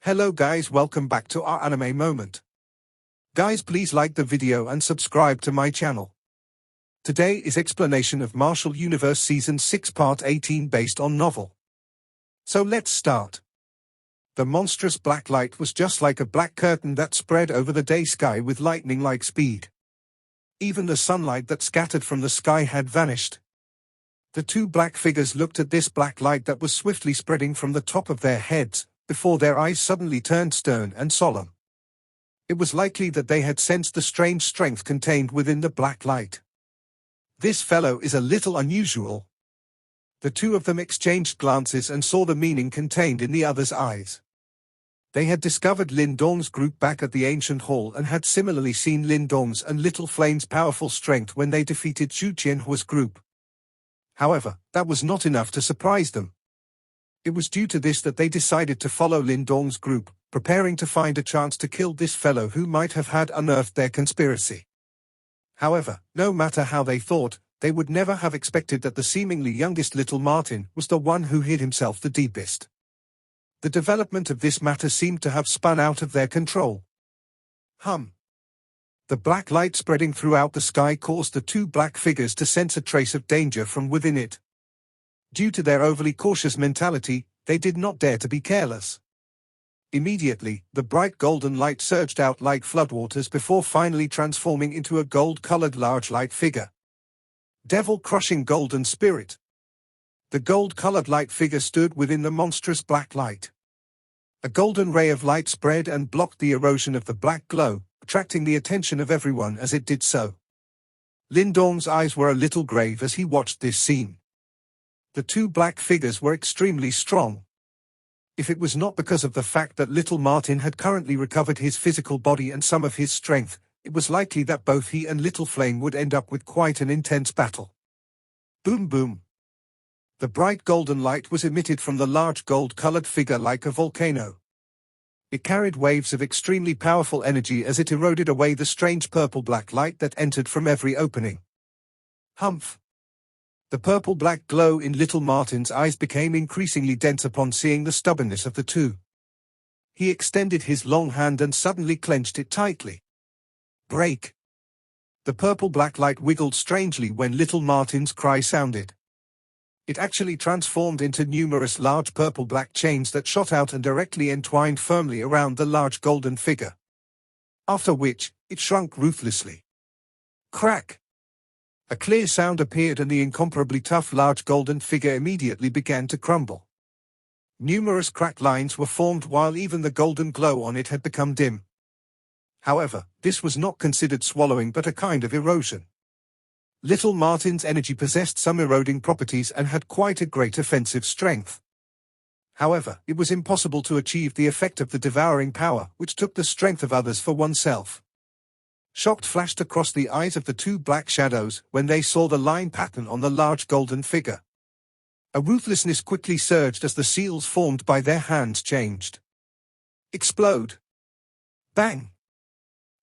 Hello guys, welcome back to our anime moment. Guys, please like the video and subscribe to my channel. Today is explanation of Martial Universe Season 6 Part 18 based on novel. So let's start. The monstrous black light was just like a black curtain that spread over the day sky with lightning-like speed. Even the sunlight that scattered from the sky had vanished. The two black figures looked at this black light that was swiftly spreading from the top of their heads, before their eyes suddenly turned stern and solemn. It was likely that they had sensed the strange strength contained within the black light. This fellow is a little unusual. The two of them exchanged glances and saw the meaning contained in the other's eyes. They had discovered Lin Dong's group back at the ancient hall and had similarly seen Lin Dong's and Little Flame's powerful strength when they defeated Zhu Jianhua's group. However, that was not enough to surprise them. It was due to this that they decided to follow Lin Dong's group, preparing to find a chance to kill this fellow who might have had unearthed their conspiracy. However, no matter how they thought, they would never have expected that the seemingly youngest little Martin was the one who hid himself the deepest. The development of this matter seemed to have spun out of their control. The black light spreading throughout the sky caused the two black figures to sense a trace of danger from within it. Due to their overly cautious mentality, they did not dare to be careless. Immediately, the bright golden light surged out like floodwaters before finally transforming into a gold-colored large light figure. Devil-crushing golden spirit. The gold-colored light figure stood within the monstrous black light. A golden ray of light spread and blocked the erosion of the black glow, attracting the attention of everyone as it did so. Lin Dong's eyes were a little grave as he watched this scene. The two black figures were extremely strong. If it was not because of the fact that little Martin had currently recovered his physical body and some of his strength, it was likely that both he and Little Flame would end up with quite an intense battle. Boom boom. The bright golden light was emitted from the large gold-colored figure like a volcano. It carried waves of extremely powerful energy as it eroded away the strange purple-black light that entered from every opening. Humph! The purple-black glow in Little Martin's eyes became increasingly dense upon seeing the stubbornness of the two. He extended his long hand and suddenly clenched it tightly. Break! The purple-black light wiggled strangely when Little Martin's cry sounded. It actually transformed into numerous large purple-black chains that shot out and directly entwined firmly around the large golden figure. After which, it shrunk ruthlessly. Crack! A clear sound appeared and the incomparably tough large golden figure immediately began to crumble. Numerous crack lines were formed while even the golden glow on it had become dim. However, this was not considered swallowing but a kind of erosion. Little Martin's energy possessed some eroding properties and had quite a great offensive strength. However, it was impossible to achieve the effect of the devouring power which took the strength of others for oneself. Shock flashed across the eyes of the two black shadows when they saw the line pattern on the large golden figure. A ruthlessness quickly surged as the seals formed by their hands changed. Explode! Bang!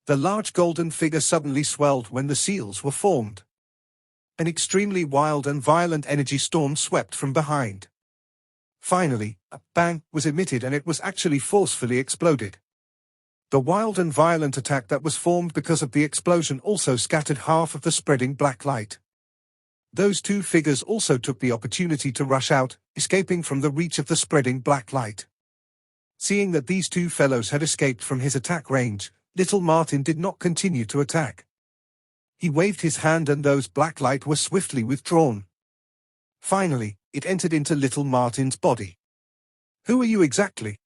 The large golden figure suddenly swelled when the seals were formed. An extremely wild and violent energy storm swept from behind. Finally, a bang was emitted and it was actually forcefully exploded. The wild and violent attack that was formed because of the explosion also scattered half of the spreading black light. Those two figures also took the opportunity to rush out, escaping from the reach of the spreading black light. Seeing that these two fellows had escaped from his attack range, Little Martin did not continue to attack. He waved his hand and those black light were swiftly withdrawn. Finally, it entered into Little Martin's body. Who are you exactly?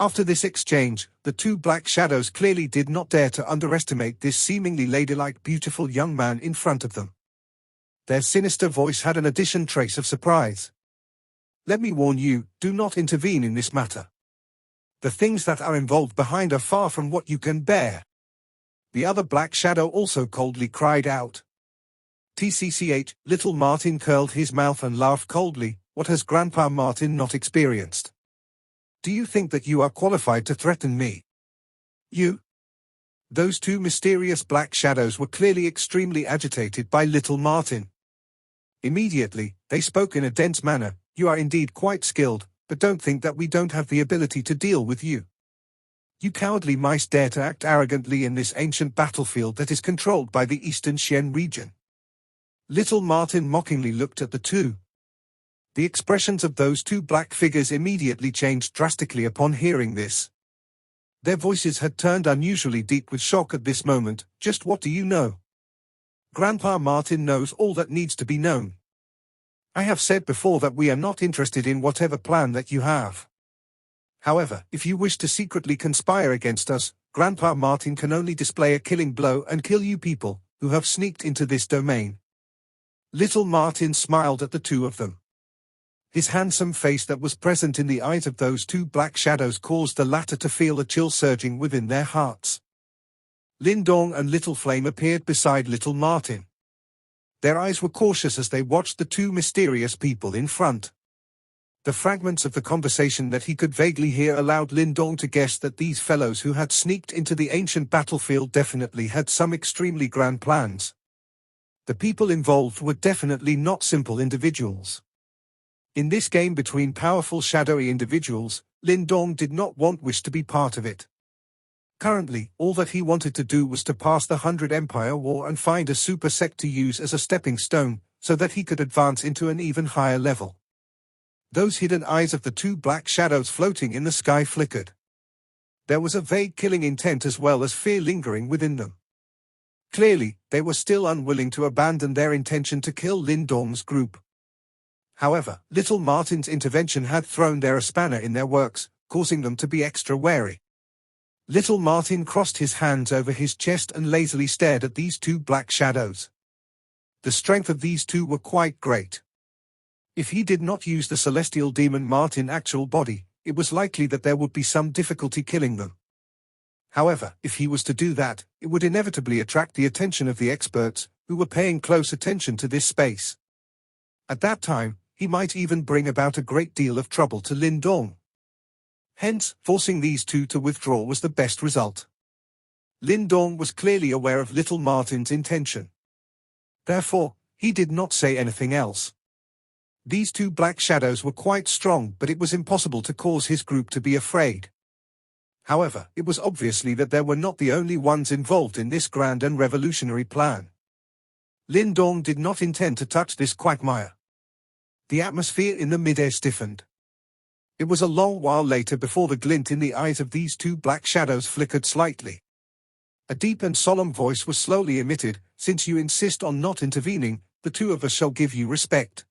After this exchange, the two black shadows clearly did not dare to underestimate this seemingly ladylike beautiful young man in front of them. Their sinister voice had an additional trace of surprise. Let me warn you, do not intervene in this matter. The things that are involved behind are far from what you can bear. The other black shadow also coldly cried out. TCCH, Little Martin curled his mouth and laughed coldly. What has Grandpa Martin not experienced? Do you think that you are qualified to threaten me? You? Those two mysterious black shadows were clearly extremely agitated by Little Martin. Immediately, they spoke in a dense manner. You are indeed quite skilled, but don't think that we don't have the ability to deal with you. You cowardly mice dare to act arrogantly in this ancient battlefield that is controlled by the Eastern Xian region. Little Martin mockingly looked at the two. The expressions of those two black figures immediately changed drastically upon hearing this. Their voices had turned unusually deep with shock at this moment. Just what do you know? Grandpa Martin knows all that needs to be known. I have said before that we are not interested in whatever plan that you have. However, if you wish to secretly conspire against us, Grandpa Martin can only display a killing blow and kill you people who have sneaked into this domain. Little Martin smiled at the two of them. His handsome face that was present in the eyes of those two black shadows caused the latter to feel a chill surging within their hearts. Lindong and Little Flame appeared beside Little Martin. Their eyes were cautious as they watched the two mysterious people in front. The fragments of the conversation that he could vaguely hear allowed Lindong to guess that these fellows who had sneaked into the ancient battlefield definitely had some extremely grand plans. The people involved were definitely not simple individuals. In this game between powerful shadowy individuals, Lindong did not wish to be part of it. Currently, all that he wanted to do was to pass the 100 Empire War and find a super sect to use as a stepping stone, so that he could advance into an even higher level. Those hidden eyes of the two black shadows floating in the sky flickered. There was a vague killing intent as well as fear lingering within them. Clearly, they were still unwilling to abandon their intention to kill Lindong's group. However, Little Martin's intervention had thrown a spanner in their works, causing them to be extra wary. Little Martin crossed his hands over his chest and lazily stared at these two black shadows. The strength of these two were quite great. If he did not use the celestial demon Martin's actual body, it was likely that there would be some difficulty killing them. However, if he was to do that, it would inevitably attract the attention of the experts, who were paying close attention to this space. At that time, he might even bring about a great deal of trouble to Lindong. Hence, forcing these two to withdraw was the best result. Lindong was clearly aware of Little Martin's intention. Therefore, he did not say anything else. These two black shadows were quite strong, but it was impossible to cause his group to be afraid. However, it was obviously that they were not the only ones involved in this grand and revolutionary plan. Lindong did not intend to touch this quagmire. The atmosphere in the midair stiffened. It was a long while later before the glint in the eyes of these two black shadows flickered slightly. A deep and solemn voice was slowly emitted. Since you insist on not intervening, the two of us shall give you respect.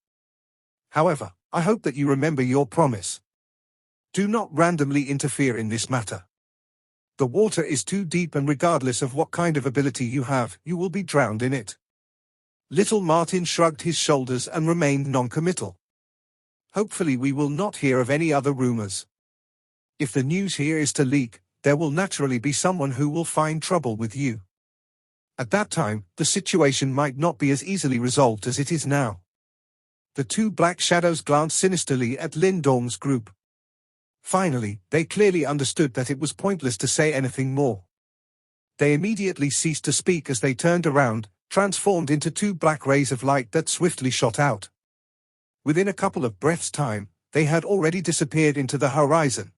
However, I hope that you remember your promise. Do not randomly interfere in this matter. The water is too deep, and regardless of what kind of ability you have, you will be drowned in it. Little Martin shrugged his shoulders and remained non-committal. Hopefully we will not hear of any other rumors. If the news here is to leak, there will naturally be someone who will find trouble with you. At that time, the situation might not be as easily resolved as it is now. The two black shadows glanced sinisterly at Lindong's group. Finally, they clearly understood that it was pointless to say anything more. They immediately ceased to speak as they turned around, transformed into two black rays of light that swiftly shot out. Within a couple of breaths' time, they had already disappeared into the horizon.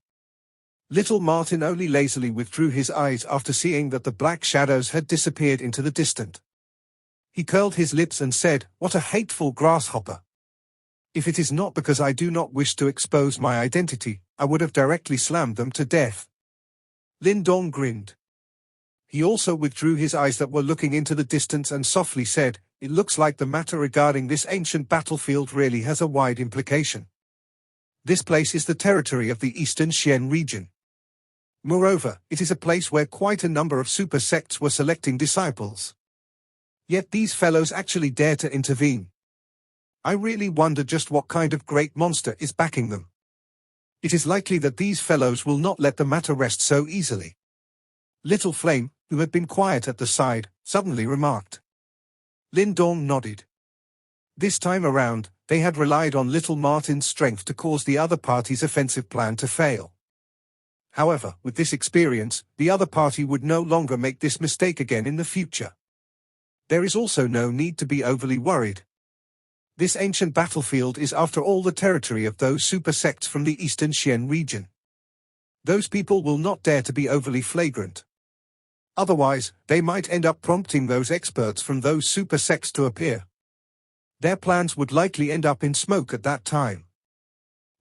Little Martin only lazily withdrew his eyes after seeing that the black shadows had disappeared into the distance. He curled his lips and said, "What a hateful grasshopper! If it is not because I do not wish to expose my identity, I would have directly slammed them to death." Lindong grinned. He also withdrew his eyes that were looking into the distance and softly said, "It looks like the matter regarding this ancient battlefield really has a wide implication. This place is the territory of the Eastern Xian region. Moreover, it is a place where quite a number of super sects were selecting disciples. Yet these fellows actually dare to intervene. I really wonder just what kind of great monster is backing them. It is likely that these fellows will not let the matter rest so easily." Little Flame, who had been quiet at the side, suddenly remarked. Lindong nodded. This time around, they had relied on Little Martin's strength to cause the other party's offensive plan to fail. However, with this experience, the other party would no longer make this mistake again in the future. There is also no need to be overly worried. This ancient battlefield is after all the territory of those super sects from the eastern Xian region. Those people will not dare to be overly flagrant. Otherwise, they might end up prompting those experts from those super sects to appear. Their plans would likely end up in smoke at that time.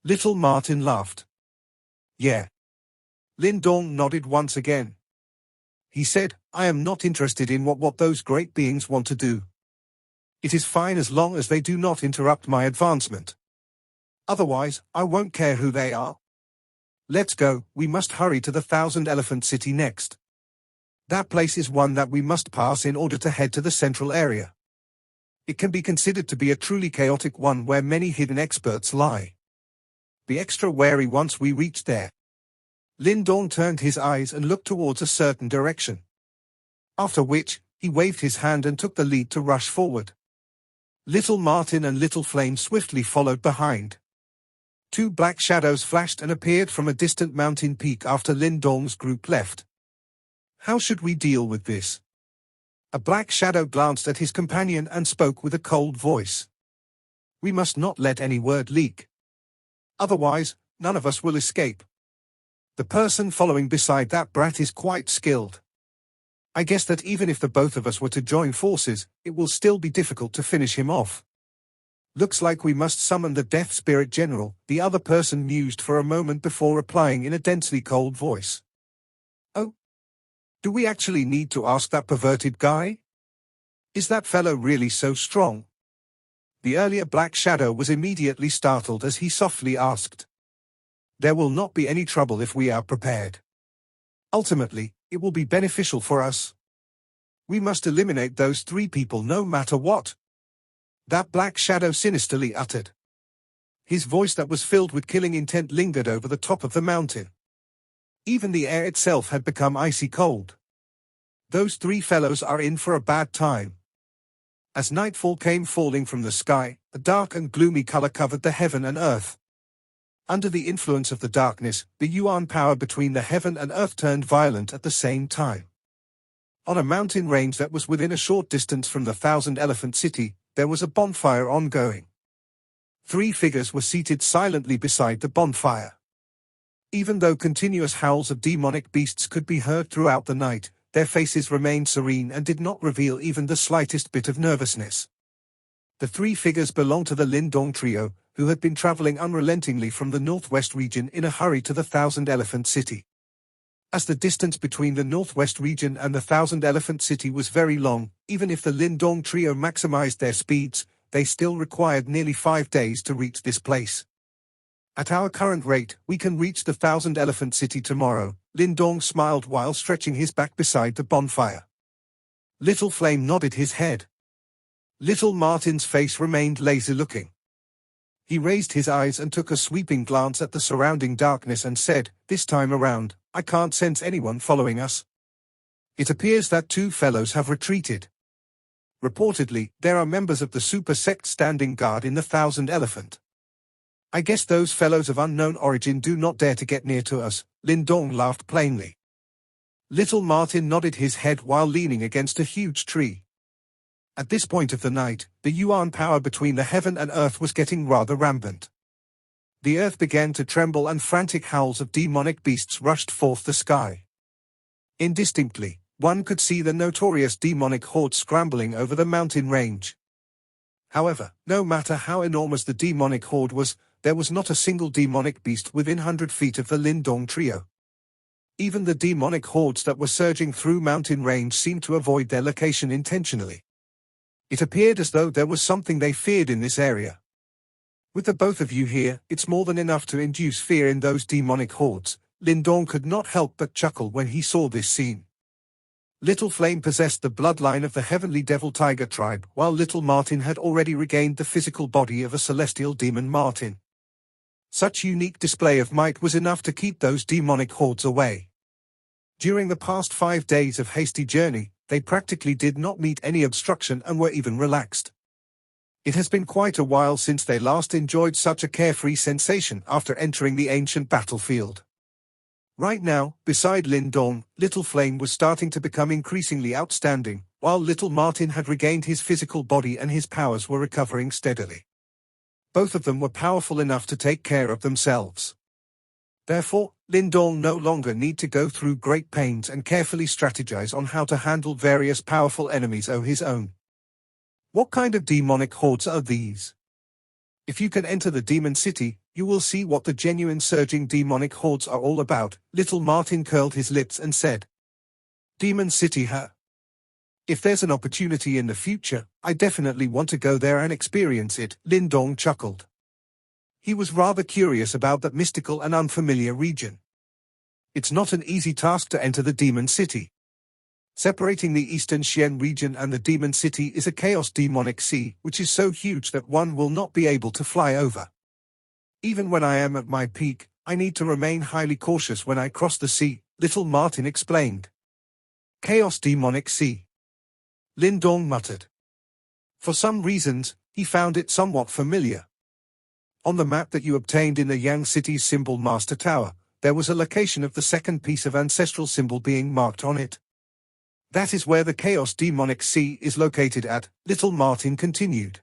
Little Martin laughed. Yeah. Lin Dong nodded once again. He said, I am not interested in what those great beings want to do. It is fine as long as they do not interrupt my advancement. Otherwise, I won't care who they are. Let's go, we must hurry to the Thousand Elephant City next. That place is one that we must pass in order to head to the central area. It can be considered to be a truly chaotic one where many hidden experts lie. Be extra wary once we reach there. Lin Dong turned his eyes and looked towards a certain direction. After which, he waved his hand and took the lead to rush forward. Little Martin and Little Flame swiftly followed behind. Two black shadows flashed and appeared from a distant mountain peak after Lin Dong's group left. How should we deal with this? A black shadow glanced at his companion and spoke with a cold voice. We must not let any word leak. Otherwise, none of us will escape. The person following beside that brat is quite skilled. I guess that even if the both of us were to join forces, it will still be difficult to finish him off. Looks like we must summon the Death Spirit General, the other person mused for a moment before replying in a densely cold voice. Oh? Do we actually need to ask that perverted guy? Is that fellow really so strong? The earlier black shadow was immediately startled as he softly asked. There will not be any trouble if we are prepared. Ultimately, it will be beneficial for us. We must eliminate those three people no matter what. That black shadow sinisterly uttered. His voice that was filled with killing intent lingered over the top of the mountain. Even the air itself had become icy cold. Those three fellows are in for a bad time. As nightfall came falling from the sky, a dark and gloomy color covered the heaven and earth. Under the influence of the darkness, the yuan power between the heaven and earth turned violent at the same time. On a mountain range that was within a short distance from the Thousand Elephant City, there was a bonfire ongoing. Three figures were seated silently beside the bonfire. Even though continuous howls of demonic beasts could be heard throughout the night, their faces remained serene and did not reveal even the slightest bit of nervousness. The three figures belonged to the Lin Dong trio, who had been traveling unrelentingly from the northwest region in a hurry to the Thousand Elephant City. As the distance between the northwest region and the Thousand Elephant City was very long, even if the Lin Dong trio maximized their speeds, they still required nearly 5 days to reach this place. At our current rate, we can reach the Thousand Elephant City tomorrow, Lin Dong smiled while stretching his back beside the bonfire. Little Flame nodded his head. Little Martin's face remained lazy-looking. He raised his eyes and took a sweeping glance at the surrounding darkness and said, this time around, I can't sense anyone following us. It appears that two fellows have retreated. Reportedly, there are members of the super sect standing guard in the Thousand Elephant. I guess those fellows of unknown origin do not dare to get near to us, Lin Dong laughed plainly. Little Martin nodded his head while leaning against a huge tree. At this point of the night, the yuan power between the heaven and earth was getting rather rampant. The earth began to tremble and frantic howls of demonic beasts rushed forth the sky. Indistinctly, one could see the notorious demonic horde scrambling over the mountain range. However, no matter how enormous the demonic horde was, there was not a single demonic beast within 100 feet of the Lin Dong trio. Even the demonic hordes that were surging through mountain range seemed to avoid their location intentionally. It appeared as though there was something they feared in this area. With the both of you here, it's more than enough to induce fear in those demonic hordes. Lin Dong could not help but chuckle when he saw this scene. Little Flame possessed the bloodline of the heavenly devil tiger tribe, while Little Martin had already regained the physical body of a celestial demon Martin. Such unique display of might was enough to keep those demonic hordes away. During the past 5 days of hasty journey, they practically did not meet any obstruction and were even relaxed. It has been quite a while since they last enjoyed such a carefree sensation after entering the ancient battlefield. Right now, beside Lin Dong, Little Flame was starting to become increasingly outstanding, while Little Martin had regained his physical body and his powers were recovering steadily. Both of them were powerful enough to take care of themselves. Therefore, Lin Dong no longer need to go through great pains and carefully strategize on how to handle various powerful enemies of his own. What kind of demonic hordes are these? If you can enter the demon city, you will see what the genuine surging demonic hordes are all about. Little Martin curled his lips and said, Demon city, huh? If there's an opportunity in the future, I definitely want to go there and experience it. Lin Dong chuckled. He was rather curious about that mystical and unfamiliar region. It's not an easy task to enter the demon city. Separating the Eastern Xian region and the demon city is a chaos demonic sea, which is so huge that one will not be able to fly over. Even when I am at my peak, I need to remain highly cautious when I cross the sea, Little Martin explained. Chaos demonic sea. Lin Dong muttered. For some reasons, he found it somewhat familiar. On the map that you obtained in the Yang City's symbol Master Tower, there was a location of the second piece of ancestral symbol being marked on it. That is where the Chaos Demonic Sea is located at, Little Martin continued.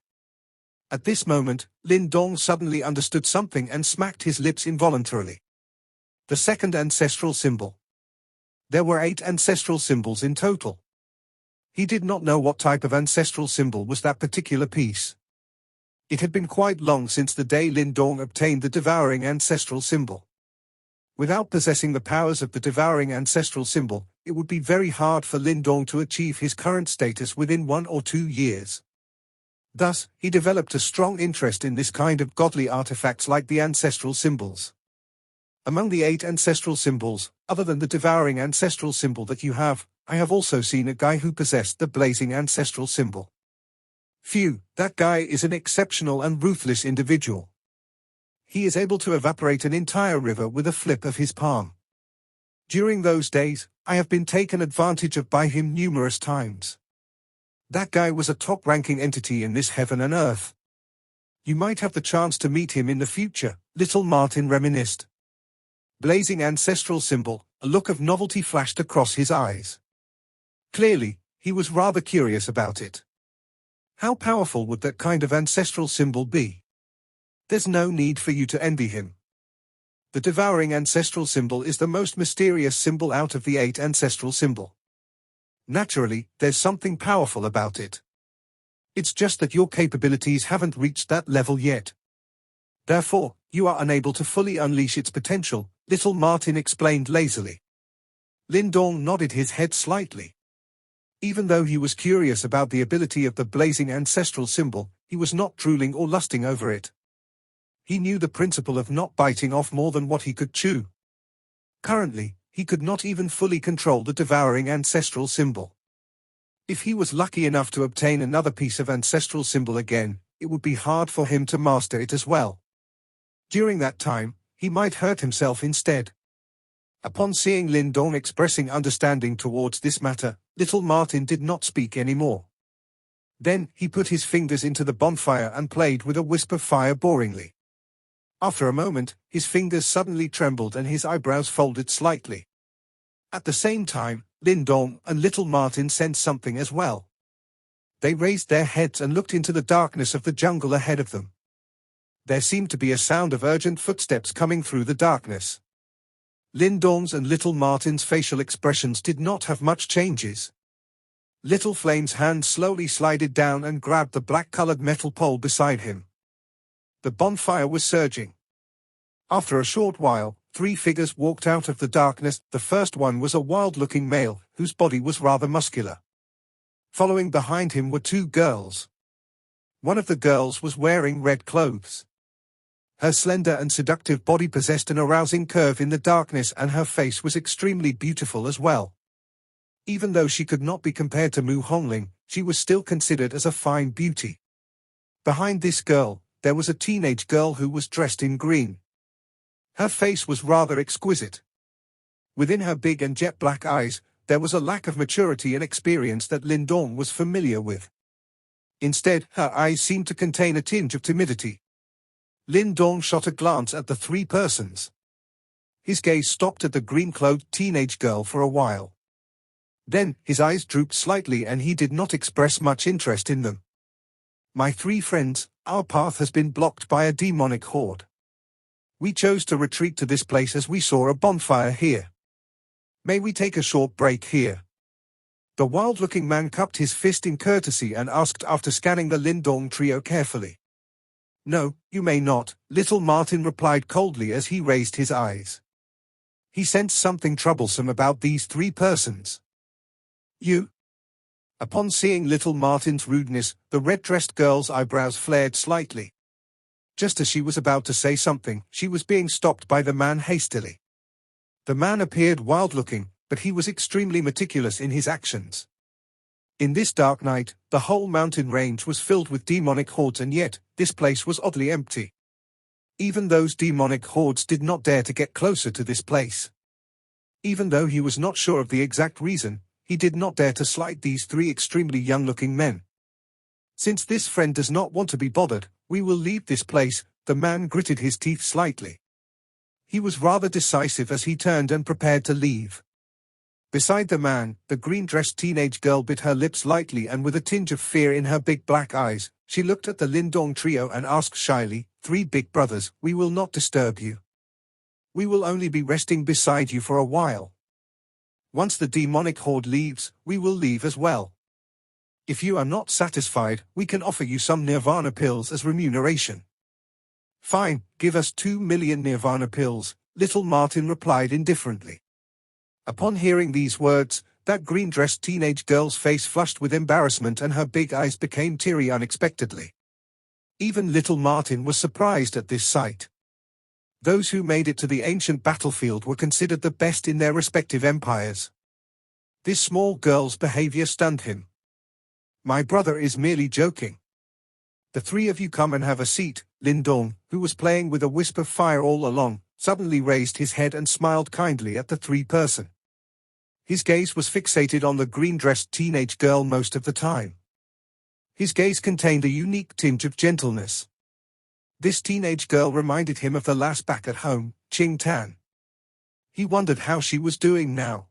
At this moment, Lin Dong suddenly understood something and smacked his lips involuntarily. The second ancestral symbol. There were 8 ancestral symbols in total. He did not know what type of ancestral symbol was that particular piece. It had been quite long since the day Lin Dong obtained the devouring ancestral symbol. Without possessing the powers of the devouring ancestral symbol, it would be very hard for Lin Dong to achieve his current status within 1 or 2 years. Thus, he developed a strong interest in this kind of godly artifacts like the ancestral symbols. Among the 8 ancestral symbols, other than the devouring ancestral symbol that you have, I have also seen a guy who possessed the blazing ancestral symbol. Phew, that guy is an exceptional and ruthless individual. He is able to evaporate an entire river with a flip of his palm. During those days, I have been taken advantage of by him numerous times. That guy was a top-ranking entity in this heaven and earth. You might have the chance to meet him in the future, Little Martin reminisced. Blazing ancestral symbol, a look of novelty flashed across his eyes. Clearly, he was rather curious about it. How powerful would that kind of ancestral symbol be? There's no need for you to envy him. The devouring ancestral symbol is the most mysterious symbol out of the 8 ancestral symbol. Naturally, there's something powerful about it. It's just that your capabilities haven't reached that level yet. Therefore, you are unable to fully unleash its potential, Little Martin explained lazily. Lin Dong nodded his head slightly. Even though he was curious about the ability of the blazing ancestral symbol, he was not drooling or lusting over it. He knew the principle of not biting off more than what he could chew. Currently, he could not even fully control the devouring ancestral symbol. If he was lucky enough to obtain another piece of ancestral symbol again, it would be hard for him to master it as well. During that time, he might hurt himself instead. Upon seeing Lin Dong expressing understanding towards this matter, Little Martin did not speak anymore. Then, he put his fingers into the bonfire and played with a wisp of fire boringly. After a moment, his fingers suddenly trembled and his eyebrows folded slightly. At the same time, Lin Dong and Little Martin sensed something as well. They raised their heads and looked into the darkness of the jungle ahead of them. There seemed to be a sound of urgent footsteps coming through the darkness. Lin Dong's and Little Martin's facial expressions did not have much changes. Little Flame's hand slowly slided down and grabbed the black-colored metal pole beside him. The bonfire was surging. After a short while, 3 figures walked out of the darkness. The first one was a wild-looking male, whose body was rather muscular. Following behind him were 2 girls. One of the girls was wearing red clothes. Her slender and seductive body possessed an arousing curve in the darkness and her face was extremely beautiful as well. Even though she could not be compared to Mu Hongling, she was still considered as a fine beauty. Behind this girl, there was a teenage girl who was dressed in green. Her face was rather exquisite. Within her big and jet-black eyes, there was a lack of maturity and experience that Lin Dong was familiar with. Instead, her eyes seemed to contain a tinge of timidity. Lin Dong shot a glance at the 3 persons. His gaze stopped at the green-clothed teenage girl for a while. Then, his eyes drooped slightly and he did not express much interest in them. "My three friends, our path has been blocked by a demonic horde. We chose to retreat to this place as we saw a bonfire here. May we take a short break here?" The wild-looking man cupped his fist in courtesy and asked after scanning the Lindong trio carefully. "No, you may not," little Martin replied coldly as he raised his eyes. He sensed something troublesome about these three persons. "You?" Upon seeing little Martin's rudeness, the red-dressed girl's eyebrows flared slightly. Just as she was about to say something, she was being stopped by the man hastily. The man appeared wild-looking, but he was extremely meticulous in his actions. In this dark night, the whole mountain range was filled with demonic hordes, and yet, this place was oddly empty. Even those demonic hordes did not dare to get closer to this place. Even though he was not sure of the exact reason, he did not dare to slight these three extremely young-looking men. "Since this friend does not want to be bothered, we will leave this place," the man gritted his teeth slightly. He was rather decisive as he turned and prepared to leave. Beside the man, the green-dressed teenage girl bit her lips lightly and with a tinge of fear in her big black eyes, she looked at the Lindong trio and asked shyly, "Three big brothers, we will not disturb you. We will only be resting beside you for a while. Once the demonic horde leaves, we will leave as well. If you are not satisfied, we can offer you some nirvana pills as remuneration." "Fine, give us 2 million nirvana pills," little Martin replied indifferently. Upon hearing these words, that green-dressed teenage girl's face flushed with embarrassment and her big eyes became teary unexpectedly. Even little Martin was surprised at this sight. Those who made it to the ancient battlefield were considered the best in their respective empires. This small girl's behavior stunned him. "My brother is merely joking. The three of you come and have a seat." Lindong, who was playing with a wisp of fire all along, suddenly raised his head and smiled kindly at the three-person. His gaze was fixated on the green-dressed teenage girl most of the time. His gaze contained a unique tinge of gentleness. This teenage girl reminded him of the lass back at home, Ching Tan. He wondered how she was doing now.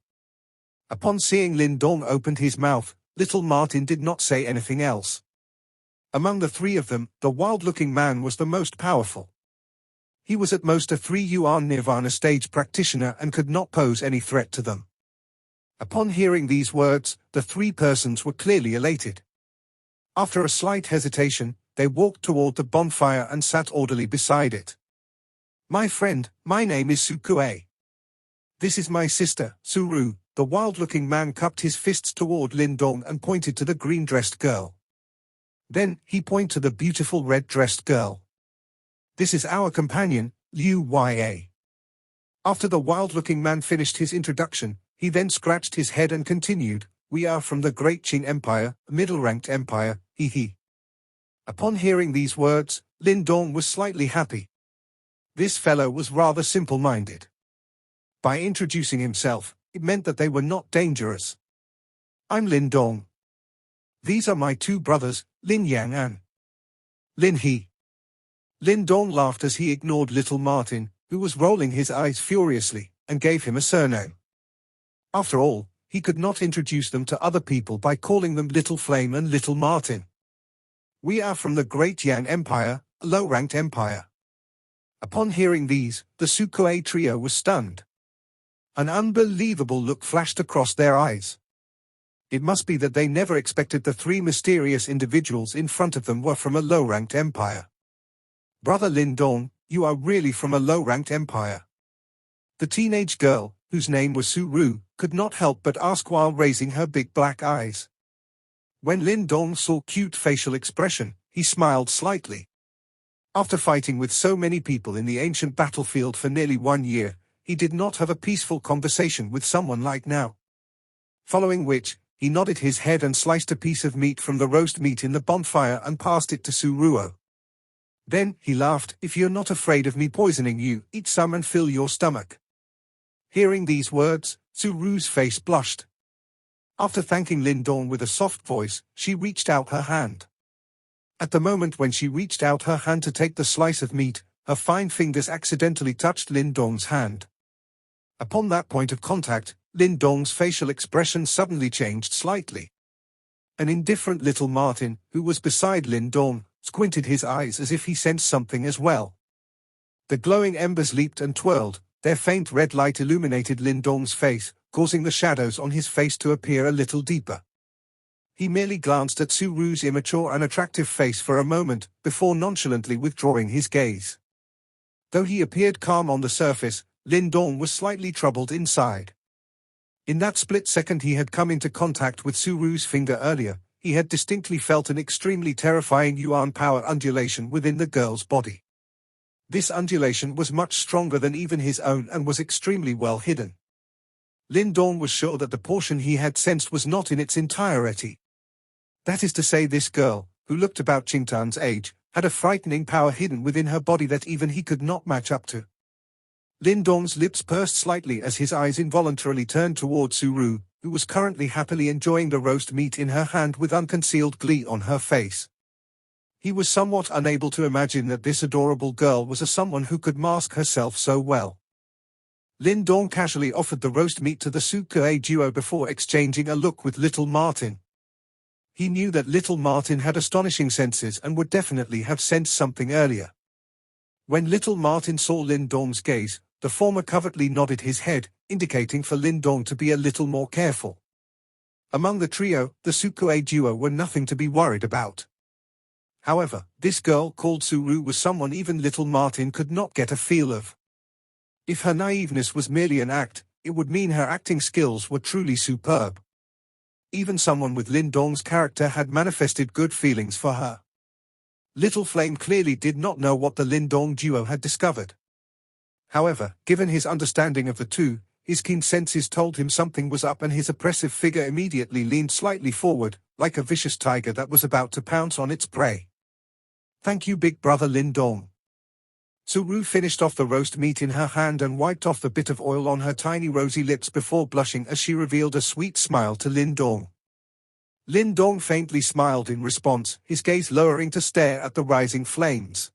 Upon seeing Lindong open his mouth, little Martin did not say anything else. Among the three of them, the wild-looking man was the most powerful. He was at most a 3 yuan nirvana stage practitioner and could not pose any threat to them. Upon hearing these words, the three persons were clearly elated. After a slight hesitation, they walked toward the bonfire and sat orderly beside it. "My friend, my name is Sukue. This is my sister, Suru." The wild-looking man cupped his fists toward Lindong and pointed to the green-dressed girl. Then, he pointed to the beautiful red-dressed girl. "This is our companion, Liu Ya." After the wild-looking man finished his introduction, he then scratched his head and continued, "We are from the Great Qing Empire, a middle-ranked empire, he. Upon hearing these words, Lindong was slightly happy. This fellow was rather simple-minded. By introducing himself, it meant that they were not dangerous. "I'm Lindong. These are my two brothers, Lin Yang and Lin He." Lindong laughed as he ignored little Martin, who was rolling his eyes furiously, and gave him a surname. After all, he could not introduce them to other people by calling them Little Flame and Little Martin. "We are from the Great Yang Empire, a low-ranked empire." Upon hearing these, the Sukue trio was stunned. An unbelievable look flashed across their eyes. It must be that they never expected the three mysterious individuals in front of them were from a low-ranked empire. "Brother Lindong, you are really from a low-ranked empire?" The teenage girl, whose name was Suru, could not help but ask while raising her big black eyes. When Lindong saw cute facial expression, he smiled slightly. After fighting with so many people in the ancient battlefield for nearly 1 year, he did not have a peaceful conversation with someone like now. Following which, he nodded his head and sliced a piece of meat from the roast meat in the bonfire and passed it to Suruo. Then, he laughed, "If you're not afraid of me poisoning you, eat some and fill your stomach." Hearing these words, Suru's face blushed. After thanking Lindong with a soft voice, she reached out her hand. At the moment when she reached out her hand to take the slice of meat, her fine fingers accidentally touched Lindong's hand. Upon that point of contact, Lin Dong's facial expression suddenly changed slightly. An indifferent little Martin, who was beside Lin Dong, squinted his eyes as if he sensed something as well. The glowing embers leaped and twirled, their faint red light illuminated Lin Dong's face, causing the shadows on his face to appear a little deeper. He merely glanced at Su Ru's immature and attractive face for a moment, before nonchalantly withdrawing his gaze. Though he appeared calm on the surface, Lin Dong was slightly troubled inside. In that split second he had come into contact with Su Ru's finger earlier, he had distinctly felt an extremely terrifying yuan power undulation within the girl's body. This undulation was much stronger than even his own and was extremely well hidden. Lin Dong was sure that the portion he had sensed was not in its entirety. That is to say, this girl, who looked about Qingtan's age, had a frightening power hidden within her body that even he could not match up to. Lin Dong's lips pursed slightly as his eyes involuntarily turned toward Su Ru, who was currently happily enjoying the roast meat in her hand with unconcealed glee on her face. He was somewhat unable to imagine that this adorable girl was someone who could mask herself so well. Lin Dong casually offered the roast meat to the Suke duo before exchanging a look with little Martin. He knew that little Martin had astonishing senses and would definitely have sensed something earlier. When little Martin saw Lin Dong's gaze, the former covertly nodded his head, indicating for Lin Dong to be a little more careful. Among the trio, the Suke duo were nothing to be worried about. However, this girl called Su Ru was someone even little Martin could not get a feel of. If her naiveness was merely an act, it would mean her acting skills were truly superb. Even someone with Lin Dong's character had manifested good feelings for her. Little Flame clearly did not know what the Lin Dong duo had discovered. However, given his understanding of the two, his keen senses told him something was up, and his oppressive figure immediately leaned slightly forward, like a vicious tiger that was about to pounce on its prey. "Thank you, big brother Lin Dong." Su Ru finished off the roast meat in her hand and wiped off the bit of oil on her tiny rosy lips before blushing as she revealed a sweet smile to Lin Dong. Lin Dong faintly smiled in response, his gaze lowering to stare at the rising flames.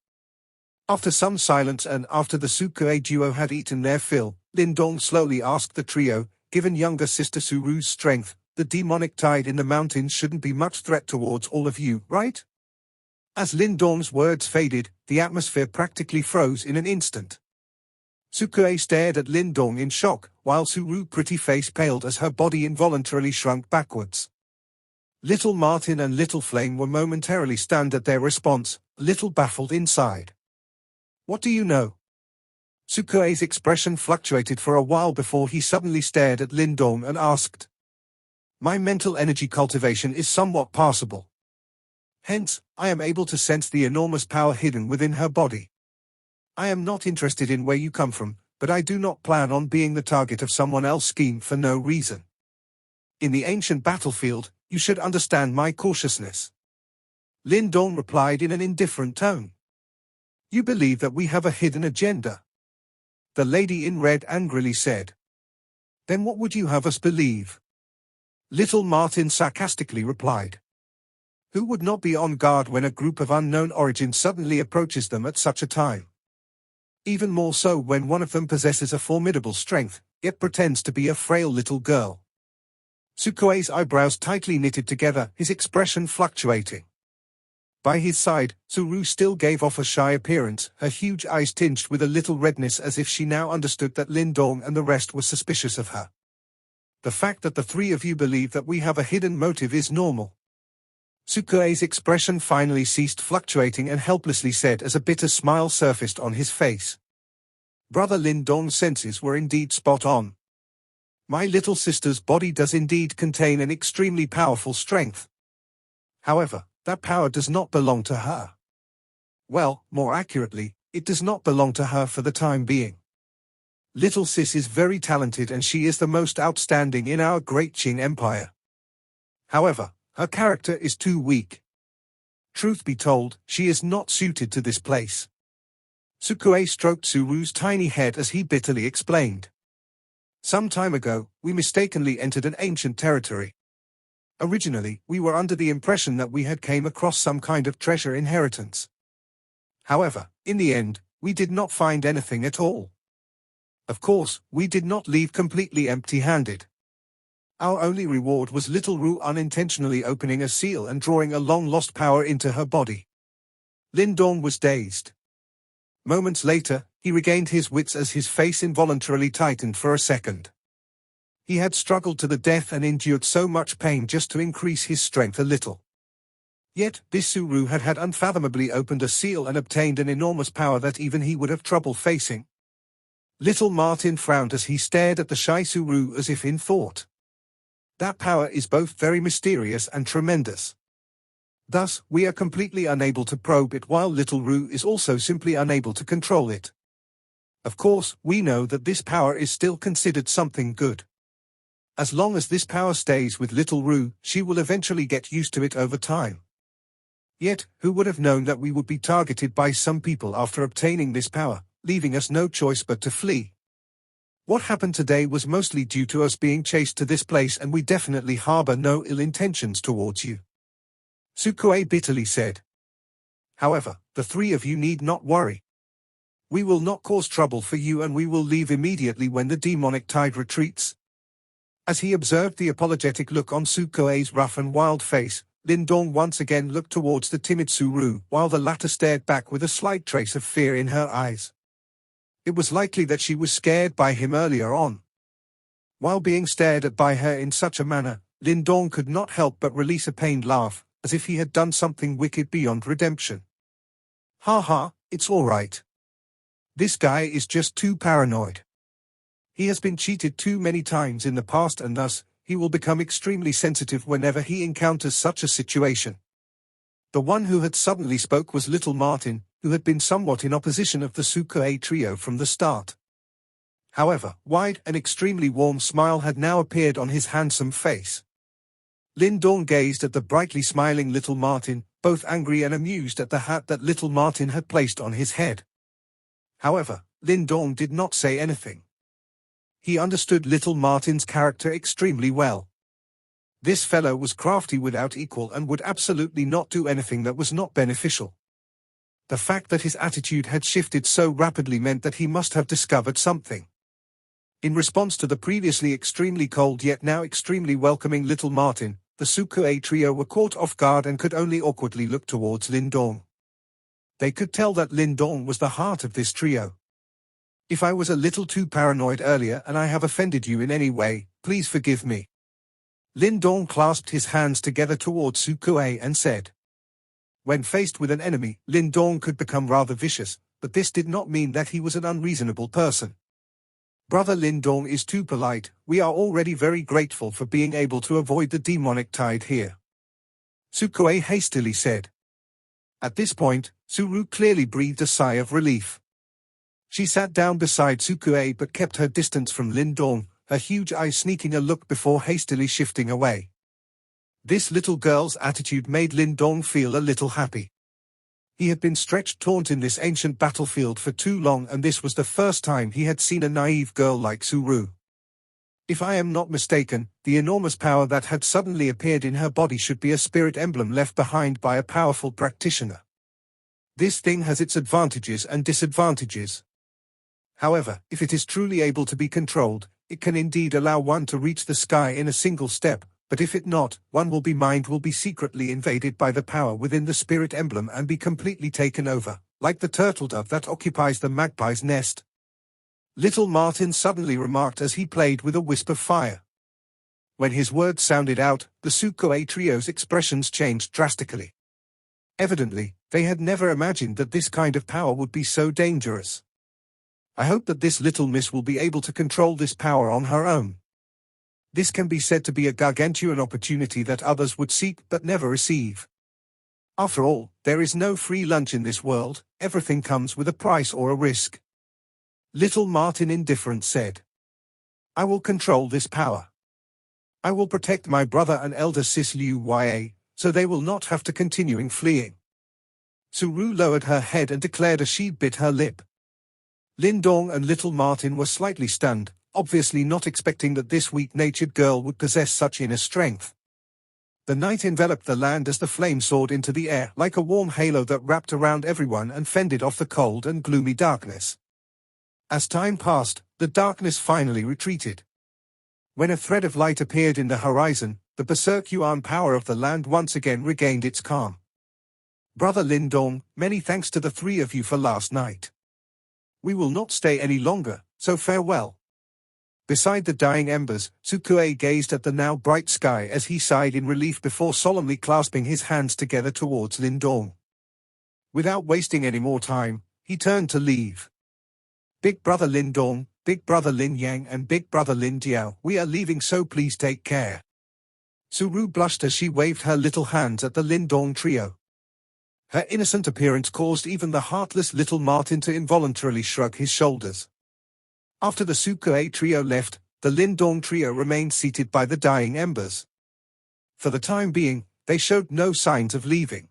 After some silence and after the Suke duo had eaten their fill, Lin Dong slowly asked the trio, "Given younger sister Su Ru's strength, the demonic tide in the mountains shouldn't be much threat towards all of you, right?" As Lin Dong's words faded, the atmosphere practically froze in an instant. Suke stared at Lin Dong in shock, while Su Ru's pretty face paled as her body involuntarily shrunk backwards. Little Martin and Little Flame were momentarily stunned at their response, a little baffled inside. "What do you know?" Suke's expression fluctuated for a while before he suddenly stared at Lin Dong and asked. "My mental energy cultivation is somewhat passable. Hence, I am able to sense the enormous power hidden within her body. I am not interested in where you come from, but I do not plan on being the target of someone else's scheme for no reason. In the ancient battlefield, you should understand my cautiousness." Lin Dong replied in an indifferent tone. "You believe that we have a hidden agenda?" The lady in red angrily said. "Then what would you have us believe?" Little Martin sarcastically replied. "Who would not be on guard when a group of unknown origin suddenly approaches them at such a time? Even more so when one of them possesses a formidable strength, yet pretends to be a frail little girl." Suke's eyebrows tightly knitted together, his expression fluctuating. By his side, Su Ru still gave off a shy appearance, her huge eyes tinged with a little redness as if she now understood that Lin Dong and the rest were suspicious of her. "The fact that the three of you believe that we have a hidden motive is normal." Suke's expression finally ceased fluctuating and helplessly said as a bitter smile surfaced on his face. Brother Lin Dong's senses were indeed spot on. My little sister's body does indeed contain an extremely powerful strength. However, that power does not belong to her. Well, more accurately, it does not belong to her for the time being. Little sis is very talented and she is the most outstanding in our great Qing Empire. However, her character is too weak. Truth be told, she is not suited to this place. Suke stroked Su Ru's tiny head as he bitterly explained. Some time ago, we mistakenly entered an ancient territory. Originally, we were under the impression that we had came across some kind of treasure inheritance. However, in the end, we did not find anything at all. Of course, we did not leave completely empty-handed. Our only reward was little Rue unintentionally opening a seal and drawing a long-lost power into her body. Lindong was dazed. Moments later, he regained his wits as his face involuntarily tightened for a second. He had struggled to the death and endured so much pain just to increase his strength a little. Yet, this Suru had unfathomably opened a seal and obtained an enormous power that even he would have trouble facing. Little Martin frowned as he stared at the shy Suru as if in thought. That power is both very mysterious and tremendous. Thus, we are completely unable to probe it while little Rue is also simply unable to control it. Of course, we know that this power is still considered something good. As long as this power stays with little Rue, she will eventually get used to it over time. Yet, who would have known that we would be targeted by some people after obtaining this power, leaving us no choice but to flee? What happened today was mostly due to us being chased to this place, and we definitely harbor no ill intentions towards you. Sukue bitterly said. However, the three of you need not worry. We will not cause trouble for you, and we will leave immediately when the demonic tide retreats. As he observed the apologetic look on Sukue's rough and wild face, Lindong once again looked towards the timid Suru, while the latter stared back with a slight trace of fear in her eyes. It was likely that she was scared by him earlier on. While being stared at by her in such a manner, Lindong could not help but release a pained laugh, as if he had done something wicked beyond redemption. Ha ha, it's all right. This guy is just too paranoid. He has been cheated too many times in the past, and thus, he will become extremely sensitive whenever he encounters such a situation. The one who had suddenly spoke was little Martin, who had been somewhat in opposition of the Sukue trio from the start. However, wide and extremely warm smile had now appeared on his handsome face. Lindong gazed at the brightly smiling little Martin, both angry and amused at the hat that little Martin had placed on his head. However, Lindong did not say anything. He understood little Martin's character extremely well. This fellow was crafty without equal and would absolutely not do anything that was not beneficial. The fact that his attitude had shifted so rapidly meant that he must have discovered something. In response to the previously extremely cold yet now extremely welcoming little Martin, the Sukue trio were caught off guard and could only awkwardly look towards Lindong. They could tell that Lindong was the heart of this trio. If I was a little too paranoid earlier and I have offended you in any way, please forgive me. Lindong clasped his hands together towards Sukue and said. When faced with an enemy, Lindong could become rather vicious, but this did not mean that he was an unreasonable person. Brother Lindong is too polite. We are already very grateful for being able to avoid the demonic tide here. Sukue hastily said. At this point, Suru clearly breathed a sigh of relief. She sat down beside Sukue but kept her distance from Lindong, her huge eyes sneaking a look before hastily shifting away. This little girl's attitude made Lindong feel a little happy. He had been stretched taut in this ancient battlefield for too long, and this was the first time he had seen a naive girl like Suru. If I am not mistaken, the enormous power that had suddenly appeared in her body should be a spirit emblem left behind by a powerful practitioner. This thing has its advantages and disadvantages. However, if it is truly able to be controlled, it can indeed allow one to reach the sky in a single step, but if it not, mind will be secretly invaded by the power within the spirit emblem and be completely taken over, like the turtle dove that occupies the magpie's nest. Little Martin suddenly remarked as he played with a wisp of fire. When his words sounded out, the Sukue trio's expressions changed drastically. Evidently, they had never imagined that this kind of power would be so dangerous. I hope that this little miss will be able to control this power on her own. This can be said to be a gargantuan opportunity that others would seek but never receive. After all, there is no free lunch in this world, everything comes with a price or a risk. Little Martin indifferent said. I will control this power. I will protect my brother and elder sis Liu Ya, so they will not have to continuing fleeing. Suru lowered her head and declared as she bit her lip. Lindong and little Martin were slightly stunned, obviously not expecting that this weak-natured girl would possess such inner strength. The night enveloped the land as the flame soared into the air like a warm halo that wrapped around everyone and fended off the cold and gloomy darkness. As time passed, the darkness finally retreated. When a thread of light appeared in the horizon, the berserk yuan power of the land once again regained its calm. Brother Lindong, many thanks to the three of you for last night. We will not stay any longer, so farewell. Beside the dying embers, Sukue gazed at the now bright sky as he sighed in relief before solemnly clasping his hands together towards Lindong. Without wasting any more time, he turned to leave. Big Brother Lindong, Big Brother Lin Yang and Big Brother Lin Diao, we are leaving, so please take care. Suru blushed as she waved her little hands at the Lindong trio. Her innocent appearance caused even the heartless little Martin to involuntarily shrug his shoulders. After the Sukue trio left, the Lindong trio remained seated by the dying embers. For the time being, they showed no signs of leaving.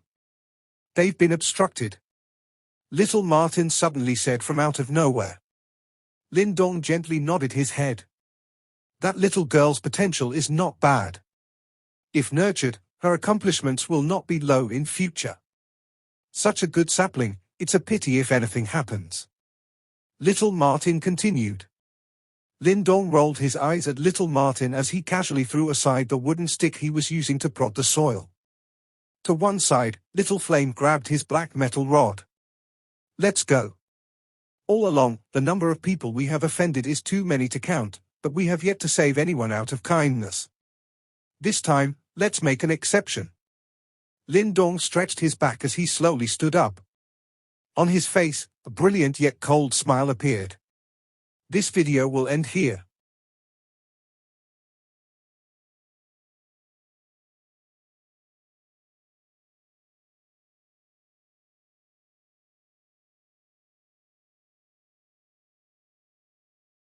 They've been obstructed. Little Martin suddenly said from out of nowhere. Lindong gently nodded his head. That little girl's potential is not bad. If nurtured, her accomplishments will not be low in future. Such a good sapling, it's a pity if anything happens. Little Martin continued. Lindong rolled his eyes at Little Martin as he casually threw aside the wooden stick he was using to prod the soil. To one side, Little Flame grabbed his black metal rod. Let's go. All along, the number of people we have offended is too many to count, but we have yet to save anyone out of kindness. This time, let's make an exception. Lindong stretched his back as he slowly stood up. On his face, a brilliant yet cold smile appeared. This video will end here.